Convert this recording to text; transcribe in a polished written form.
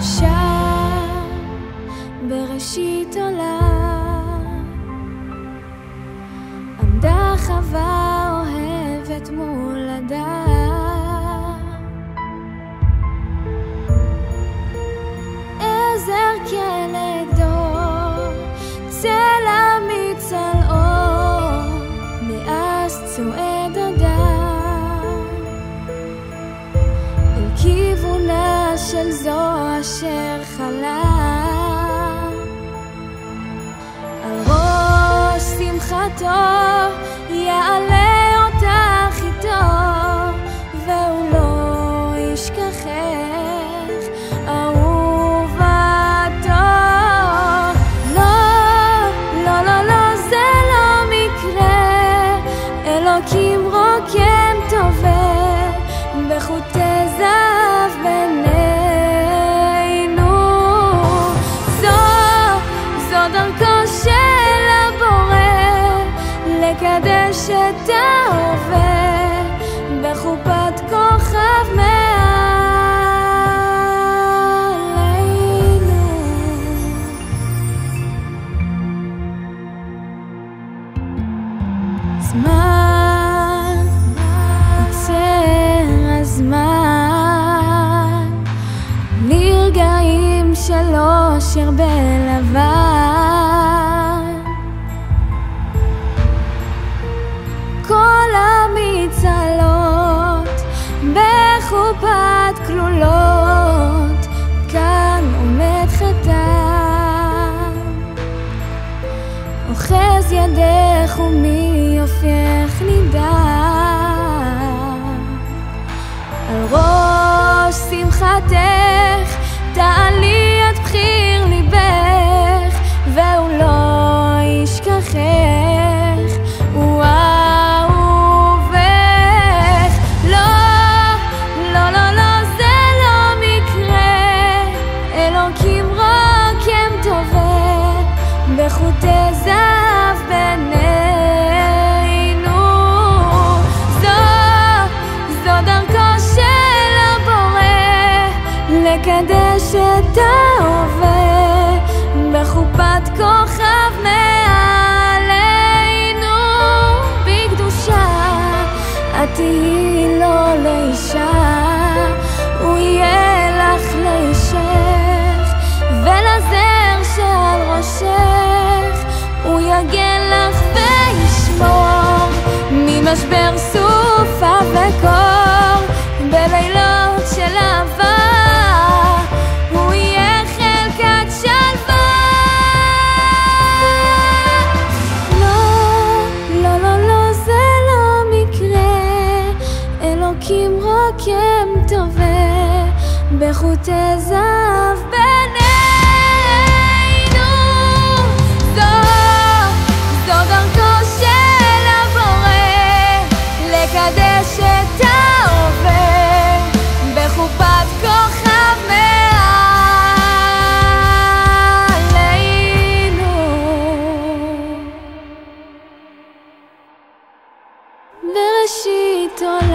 שם בראשית עולם עמדה חווה אוהבת מול אדם, עזר כנגדו צל אמיץ על אור, מאז צועד אדם אל כיוונה של זו אשר חלם. על ראש שמחתו יעלה אותך איתו, והוא לא ישכחך אהובתו. לא, לא, לא, זה לא מקרה, אלוקים רוקם טובה בחוטי זהב בינינו. זו דרכו של הבורא לקדש את ההווה בחופת כוכב מעלינו. זמן עוצר הזמן לרגעים של אושר בלבן, כל המצלות בחופת כלולות, כאן עומד חתם, אוחז ידך ומי יופייך נידח. על ראש שמחתך תעלי את בחיר ליבך, והוא לא ישכחך, הוא אהובך. לא, לא, לא, לא, זה לא מקרה, אלוקים רוקם טובה בחוטי זהב בינינו. זו דרכו של הבורא לקדש את ההווה בחופת כוכב מעלינו. בקדושה את תהיי לו לאישה, הוא יהיה לך לאישך, ולזר שעל ראשך הוא יגן לך וישמור ממשבר סופה וקור. בלילות של אהבה הוא יהיה חלקת שלווה. לא, לא, לא, לא, זה לא מקרה, אלוקים רוקם טובה בחוטי זהב בינינו. זו דרכו של הבורא לקדש את ההווה בחופת כוכב מעלינו. בראשית עולם